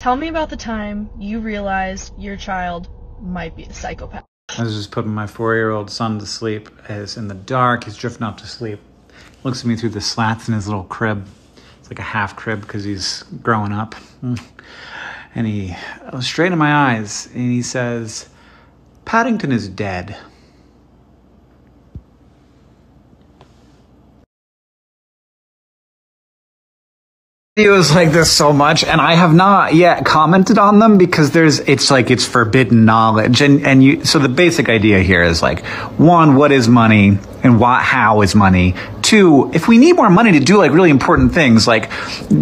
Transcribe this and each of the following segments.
Tell me about the time you realized your child might be a psychopath. I was just putting my 4-year-old son to sleep. It's in the dark. He's drifting off to sleep. He looks at me through the slats in his little crib. It's like a half crib because he's growing up. And he looks straight in my eyes and he says, "Paddington is dead." Videos like this so much, and I have not yet commented on them because it's forbidden knowledge, so the basic idea here is like, one, what is money and how is money? Two, if we need more money to do like really important things like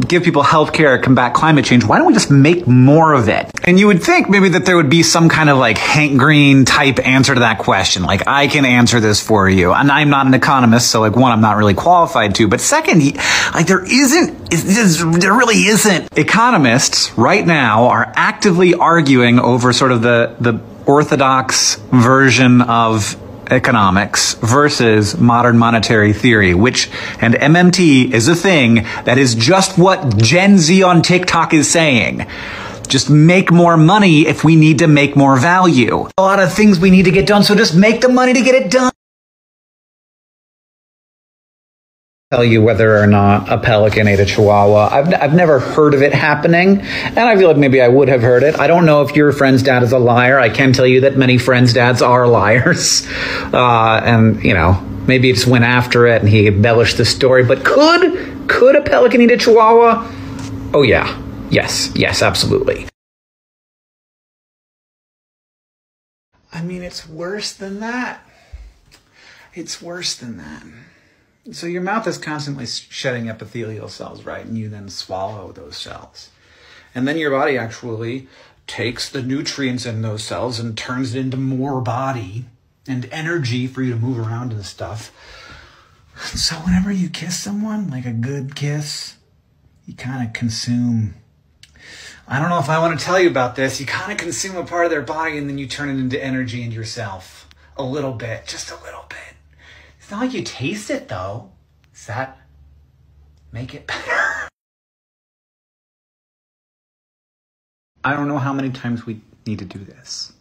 give people healthcare, combat climate change, why don't we just make more of it? And you would think maybe that there would be some kind of like Hank Green type answer to that question. Like, I can answer this for you. And I'm not an economist, so like, one, I'm not really qualified to, but second, there really isn't. Economists right now are actively arguing over sort of the orthodox version of economics versus modern monetary theory, and MMT is a thing that is just what Gen Z on TikTok is saying. Just make more money if we need to make more value. A lot of things we need to get done, so just make the money to get it done. Tell you whether or not a pelican ate a chihuahua. I've never heard of it happening, and I feel like maybe I would have heard it. I don't know if your friend's dad is a liar. I can tell you that many friends' dads are liars. And, maybe he just went after it and he embellished the story. But could a pelican eat a chihuahua? Oh, yeah. Yes, absolutely. I mean, it's worse than that. It's worse than that. So your mouth is constantly shedding epithelial cells, right? And you then swallow those cells. And then your body actually takes the nutrients in those cells and turns it into more body and energy for you to move around and stuff. So whenever you kiss someone, like a good kiss, you kind of consume, I don't know if I want to tell you about this, you kind of consume a part of their body and then you turn it into energy into yourself. A little bit, just a little bit. It's not like you taste it, though. Does that make it better? I don't know how many times we need to do this.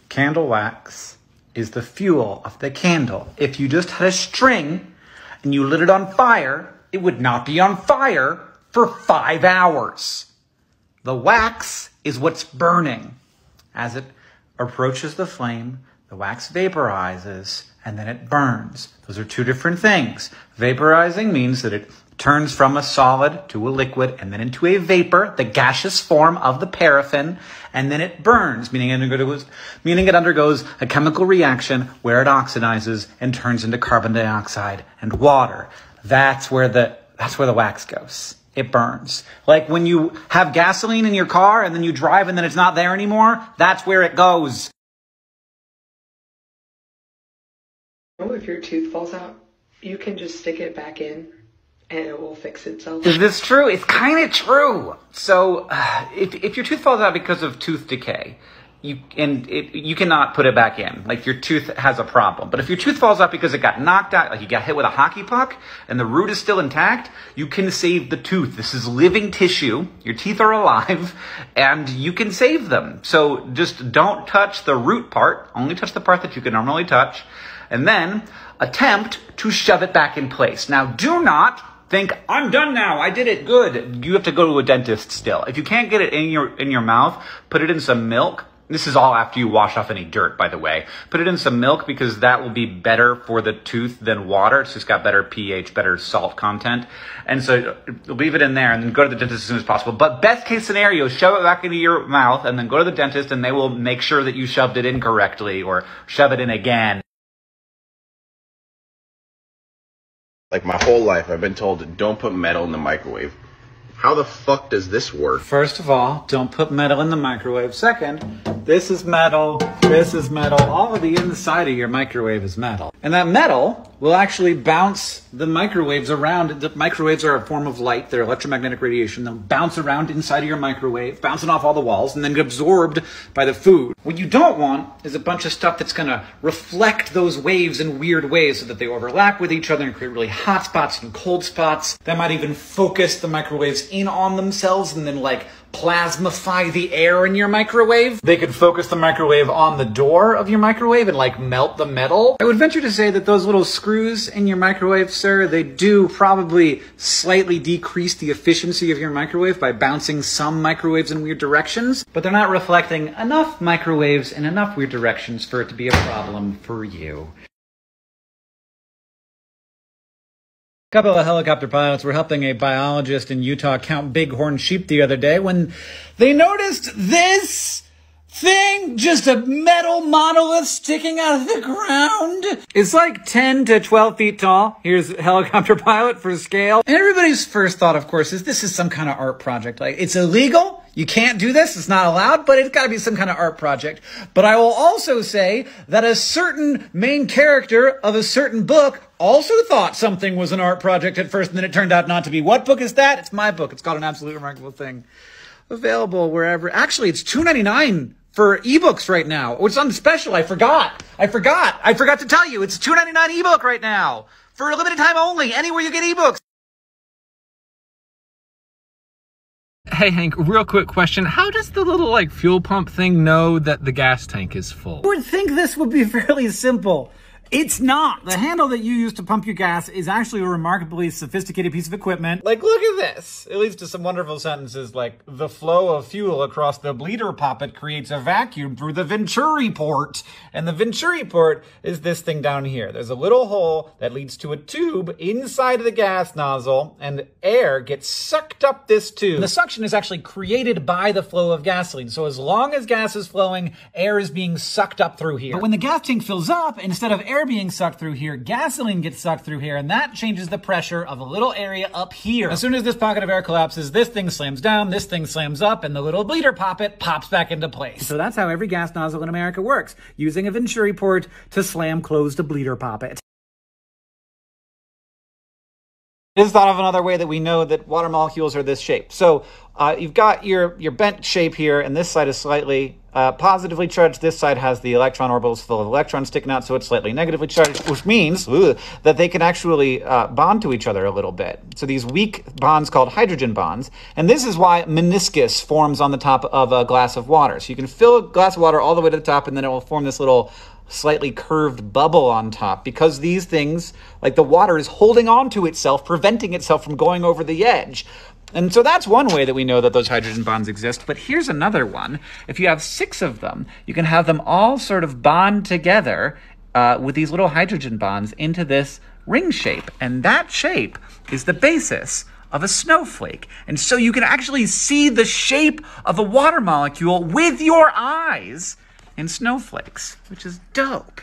Candle wax is the fuel of the candle. If you just had a string and you lit it on fire, it would not be on fire for 5 hours. The wax is what's burning. As it approaches the flame, the wax vaporizes, and then it burns. Those are two different things. Vaporizing means that it turns from a solid to a liquid and then into a vapor, the gaseous form of the paraffin, and then it burns, meaning it undergoes a chemical reaction where it oxidizes and turns into carbon dioxide and water. That's where the wax goes. It burns. Like when you have gasoline in your car and then you drive and then it's not there anymore, that's where it goes. If your tooth falls out, you can just stick it back in and it will fix itself. Is this true? It's kind of true. So if your tooth falls out because of tooth decay, you cannot put it back in. Like, your tooth has a problem. But if your tooth falls out because it got knocked out, like you got hit with a hockey puck and the root is still intact, you can save the tooth. This is living tissue. Your teeth are alive and you can save them. So just don't touch the root part. Only touch the part that you can normally touch. And then attempt to shove it back in place. Now, do not think, I'm done now, I did it, good. You have to go to a dentist still. If you can't get it in your mouth, put it in some milk. This is all after you wash off any dirt, by the way. Put it in some milk because that will be better for the tooth than water. It's just got better pH, better salt content. And so leave it in there and then go to the dentist as soon as possible. But best case scenario, shove it back into your mouth and then go to the dentist and they will make sure that you shoved it in correctly or shove it in again. Like, my whole life, I've been told, don't put metal in the microwave. How the fuck does this work? First of all, don't put metal in the microwave. Second, this is metal, this is metal. All of the inside of your microwave is metal. And that metal will actually bounce the microwaves around. The microwaves are a form of light. They're electromagnetic radiation. They'll bounce around inside of your microwave, bouncing off all the walls, and then get absorbed by the food. What you don't want is a bunch of stuff that's going to reflect those waves in weird ways so that they overlap with each other and create really hot spots and cold spots. That might even focus the microwaves in on themselves and then like plasmify the air in your microwave. They could focus the microwave on the door of your microwave and like melt the metal. I would venture to say that those little screws in your microwave, sir, they do probably slightly decrease the efficiency of your microwave by bouncing some microwaves in weird directions, but they're not reflecting enough microwaves in enough weird directions for it to be a problem for you. A couple of helicopter pilots were helping a biologist in Utah count bighorn sheep the other day when they noticed this thing, just a metal monolith sticking out of the ground. It's like 10 to 12 feet tall. Here's a helicopter pilot for scale. And everybody's first thought, of course, is this is some kind of art project. Like, it's illegal. You can't do this. It's not allowed, but it's got to be some kind of art project. But I will also say that a certain main character of a certain book also thought something was an art project at first, and then it turned out not to be. What book is that? It's my book. It's called An Absolutely Remarkable Thing. Available wherever. Actually, it's $2.99 for ebooks right now. Oh, it's on special. I forgot to tell you. It's a $2.99 ebook right now for a limited time only. Anywhere you get ebooks. Hey Hank, real quick question. How does the little like fuel pump thing know that the gas tank is full? I would think this would be fairly simple. It's not. The handle that you use to pump your gas is actually a remarkably sophisticated piece of equipment. Like, look at this. It leads to some wonderful sentences like, the flow of fuel across the bleeder poppet creates a vacuum through the Venturi port. And the Venturi port is this thing down here. There's a little hole that leads to a tube inside of the gas nozzle, and air gets sucked up this tube. The suction is actually created by the flow of gasoline. So as long as gas is flowing, air is being sucked up through here. But when the gas tank fills up, instead of air being sucked through here, gasoline gets sucked through here, and that changes the pressure of a little area up here. As soon as this pocket of air collapses, this thing slams down, this thing slams up, and the little bleeder poppet pops back into place. So that's how every gas nozzle in America works, using a Venturi port to slam closed a bleeder poppet. This is thought of another way that we know that water molecules are this shape. So you've got your bent shape here, and this side is slightly positively charged. This side has the electron orbitals full of electrons sticking out, so it's slightly negatively charged, which means that they can actually bond to each other a little bit. So these weak bonds called hydrogen bonds, and this is why meniscus forms on the top of a glass of water. So you can fill a glass of water all the way to the top, and then it will form this little slightly curved bubble on top, because these things, like the water, is holding on to itself, preventing itself from going over the edge. And so that's one way that we know that those hydrogen bonds exist. But here's another one. If you have 6 of them, you can have them all sort of bond together with these little hydrogen bonds into this ring shape. And that shape is the basis of a snowflake. And so you can actually see the shape of a water molecule with your eyes in snowflakes, which is dope.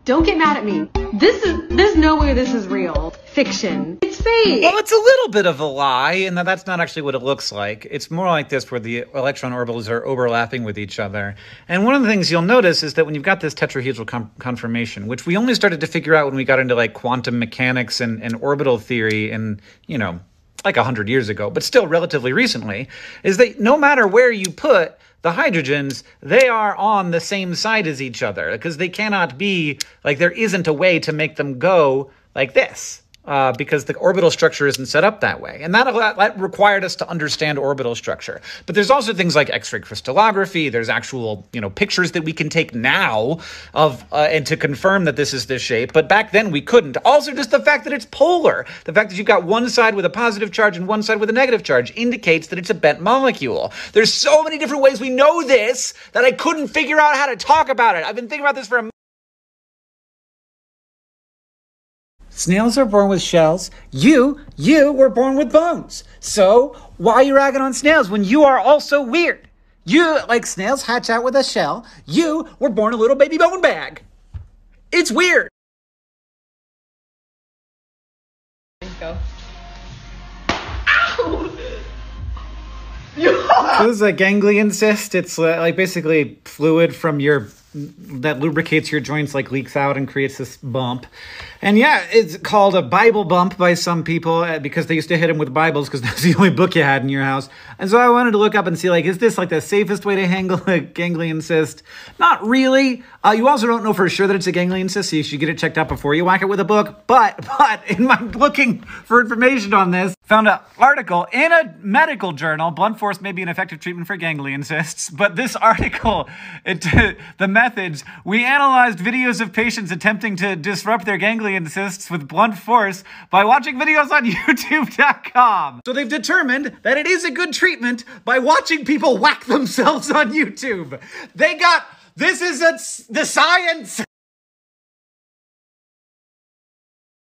Don't get mad at me. There's no way this is real. Fiction. It's fake. Well, it's a little bit of a lie, and that's not actually what it looks like. It's more like this, where the electron orbitals are overlapping with each other. And one of the things you'll notice is that when you've got this tetrahedral conformation, which we only started to figure out when we got into like quantum mechanics and orbital theory and, you know, like 100 years ago, but still relatively recently, is that no matter where you put the hydrogens, they are on the same side as each other, because they cannot be, like, there isn't a way to make them go like this. Because the orbital structure isn't set up that way. And that required us to understand orbital structure. But there's also things like X-ray crystallography. There's actual, pictures that we can take now of and to confirm that this is this shape. But back then we couldn't. Also, just the fact that it's polar, the fact that you've got one side with a positive charge and one side with a negative charge, indicates that it's a bent molecule. There's so many different ways we know this that I couldn't figure out how to talk about it. I've been thinking about this for a Snails are born with shells. You were born with bones. So why are you ragging on snails when you are also weird? You, like, snails hatch out with a shell. You were born a little baby bone bag. It's weird. Go. Ow! So this is a ganglion cyst. It's like basically fluid from your that lubricates your joints like leaks out and creates this bump. And yeah, it's called a Bible bump by some people because they used to hit him with Bibles because that's the only book you had in your house. And so I wanted to look up and see, like, is this like the safest way to handle a ganglion cyst? Not really. You also don't know for sure that it's a ganglion cyst, so you should get it checked out before you whack it with a book. But in my looking for information on this, found an article in a medical journal, blunt force may be an effective treatment for ganglion cysts. But this article, the methods, we analyzed videos of patients attempting to disrupt their ganglion cysts with blunt force by watching videos on YouTube.com. So they've determined that it is a good treatment by watching people whack themselves on YouTube. This is the science.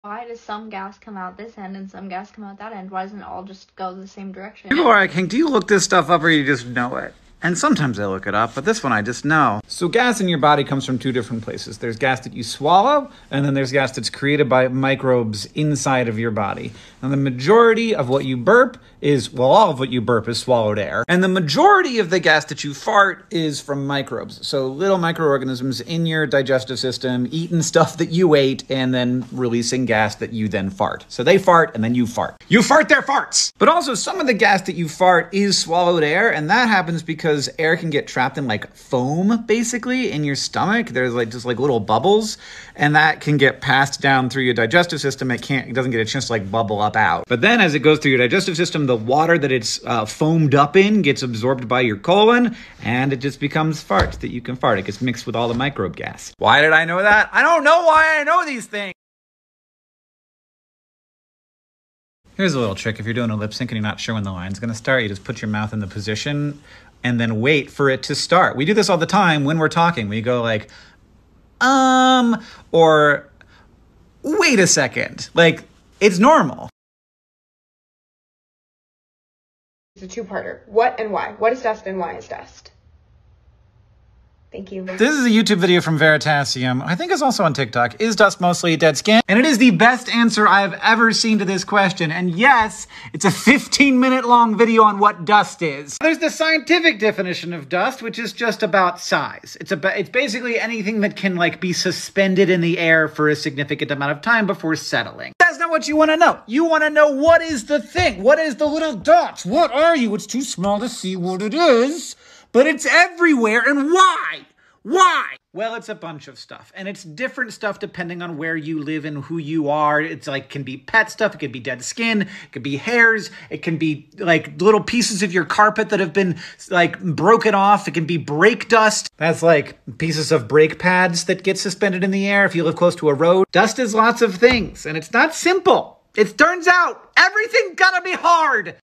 Why does some gas come out this end and some gas come out that end? Why doesn't it all just go the same direction? People are like, Hank, do you look this stuff up or you just know it? And sometimes I look it up, but this one I just know. So gas in your body comes from two different places. There's gas that you swallow, and then there's gas that's created by microbes inside of your body. And the majority of what you burp is, well, all of what you burp is swallowed air. And the majority of the gas that you fart is from microbes. So little microorganisms in your digestive system eating stuff that you ate and then releasing gas that you then fart. So they fart and then you fart. You fart their farts! But also some of the gas that you fart is swallowed air, and that happens because air can get trapped in like foam basically in your stomach. There's like just like little bubbles, and that can get passed down through your digestive system. It doesn't get a chance to like bubble up out. But then as it goes through your digestive system, the water that it's foamed up in gets absorbed by your colon, and it just becomes fart that you can fart. It gets mixed with all the microbe gas. Why did I know that? I don't know why I know these things. Here's a little trick. If you're doing a lip sync and you're not sure when the line's gonna start, you just put your mouth in the position and then wait for it to start. We do this all the time when we're talking. We go like, or wait a second. Like, it's normal. It's a two-parter. What and why? What is dust and why is dust? Thank you. This is a YouTube video from Veritasium. I think it's also on TikTok. Is dust mostly dead skin? And it is the best answer I have ever seen to this question. And yes, it's a 15-minute long video on what dust is. There's the scientific definition of dust, which is just about size. It's basically anything that can like be suspended in the air for a significant amount of time before settling. That's not what you want to know. You want to know what is the thing? What is the little dots? What are you? It's too small to see what it is. But it's everywhere, and why? Why? Well, it's a bunch of stuff, and it's different stuff depending on where you live and who you are. It's like, can be pet stuff, it could be dead skin, it could be hairs, it can be like little pieces of your carpet that have been like broken off, it can be brake dust. That's like pieces of brake pads that get suspended in the air if you live close to a road. Dust is lots of things, and it's not simple. It turns out everything's gonna be hard.